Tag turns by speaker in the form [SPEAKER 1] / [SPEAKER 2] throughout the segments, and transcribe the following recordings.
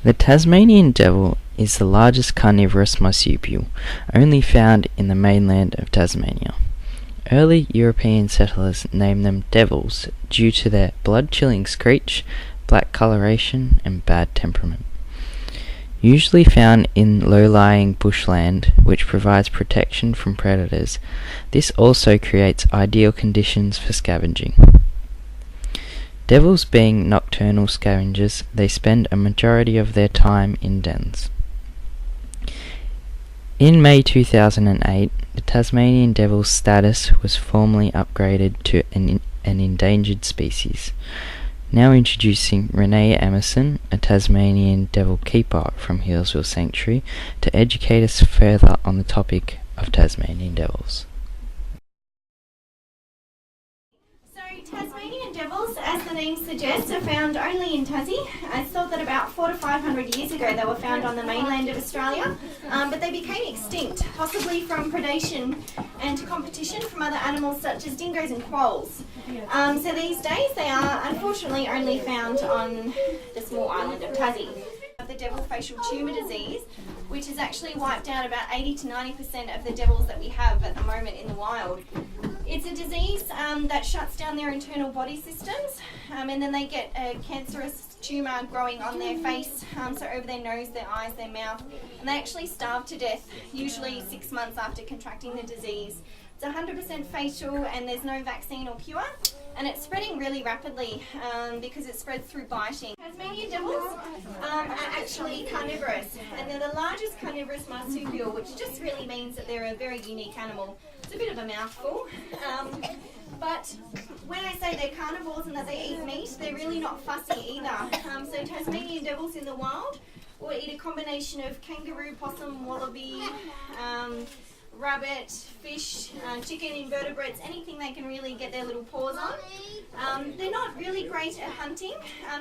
[SPEAKER 1] The Tasmanian Devil is the largest carnivorous marsupial, only found in the mainland of Tasmania. Early European settlers named them devils due to their blood-chilling screech, black coloration, and bad temperament. Usually found in low-lying bushland, which provides protection from predators, this also creates ideal conditions for scavenging. Devils being nocturnal scavengers, they spend a majority of their time in dens. In May 2008, the Tasmanian Devil's status was formally upgraded to an endangered species. Now introducing Renee Emerson, a Tasmanian Devil keeper from Healesville Sanctuary, to educate us further on the topic of Tasmanian Devils.
[SPEAKER 2] Tasmanian devils, as the name suggests, are found only in Tassie. It's thought that about 400 to 500 years ago they were found on the mainland of Australia, but they became extinct, possibly from predation and competition from other animals such as dingoes and quolls. So these days they are unfortunately only found on the small island of Tassie. The devil facial tumour disease, which has actually wiped out about 80 to 90% of the devils that we have at the moment in the wild. It's a disease that shuts down their internal body systems, and then they get a cancerous tumour growing on their face, so over their nose, their eyes, their mouth, and they actually starve to death, usually 6 months after contracting the disease. It's 100% fatal and there's no vaccine or cure, and it's spreading really rapidly because it spreads through biting. Tasmanian devils are actually carnivorous, and they're the largest carnivorous marsupial, which just really means that they're a very unique animal. It's a bit of a mouthful, but when I say they're carnivores and that they eat meat, they're really not fussy either. So Tasmanian devils in the wild will eat a combination of kangaroo, possum, wallaby, rabbit, fish, chicken, invertebrates, anything they can really get their little paws on. They're not really great at hunting.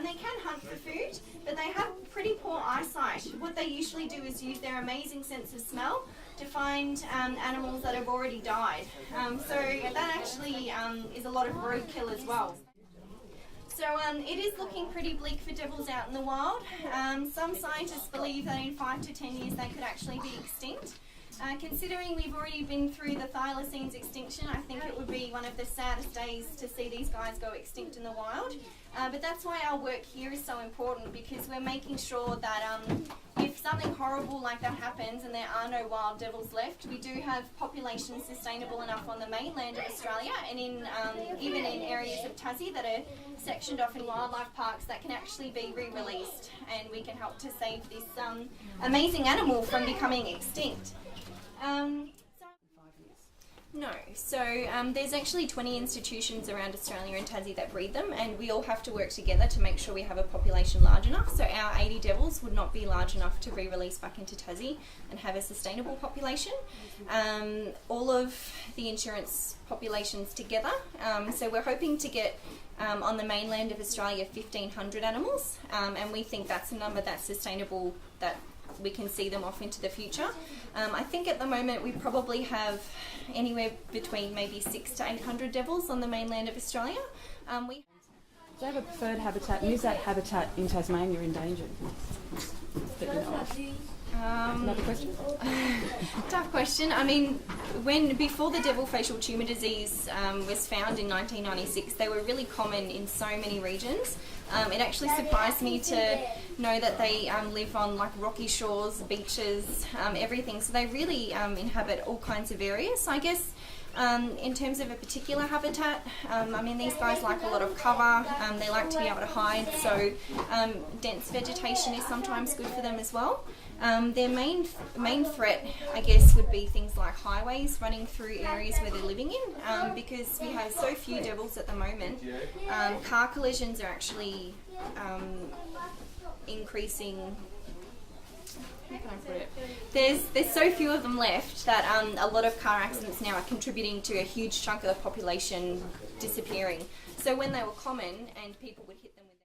[SPEAKER 2] They can hunt for food, but they have pretty poor eyesight. What they usually do is use their amazing sense of smell to find animals that have already died. So that actually is a lot of roadkill as well. So it is looking pretty bleak for devils out in the wild. Some scientists believe that in 5 to 10 years they could actually be extinct. Considering we've already been through the thylacines extinction, I think it would be one of the saddest days to see these guys go extinct in the wild. But that's why our work here is so important, because we're making sure that if something horrible like that happens and there are no wild devils left, we do have populations sustainable enough on the mainland of Australia and in even in areas of Tassie that are sectioned off in wildlife parks that can actually be re-released, and we can help to save this amazing animal from becoming extinct. No, so there's actually 20 institutions around Australia and Tassie that breed them, and we all have to work together to make sure we have a population large enough. So our 80 devils would not be large enough to re-release back into Tassie and have a sustainable population. All of the insurance populations together, so we're hoping to get on the mainland of Australia 1,500 animals, and we think that's a number that's sustainable, that we can see them off into the future. I think at the moment we probably have anywhere between maybe 600 to 800 devils on the mainland of Australia. Do
[SPEAKER 3] they have a preferred habitat, and is that habitat in Tasmania endangered? That you know of? Another question?
[SPEAKER 2] Tough question. I mean, before the devil facial tumour disease was found in 1996, they were really common in so many regions. It actually surprised me to know that they live on like rocky shores, beaches, everything. So they really inhabit all kinds of areas. So I guess in terms of a particular habitat, I mean, these guys like a lot of cover, they like to be able to hide, so dense vegetation is sometimes good for them as well. Their main threat, I guess, would be things like highways running through areas where they're living in, because we have so few devils at the moment. Car collisions are actually increasing. How can I put it? There's so few of them left that a lot of car accidents now are contributing to a huge chunk of the population disappearing. So when they were common and people would hit them with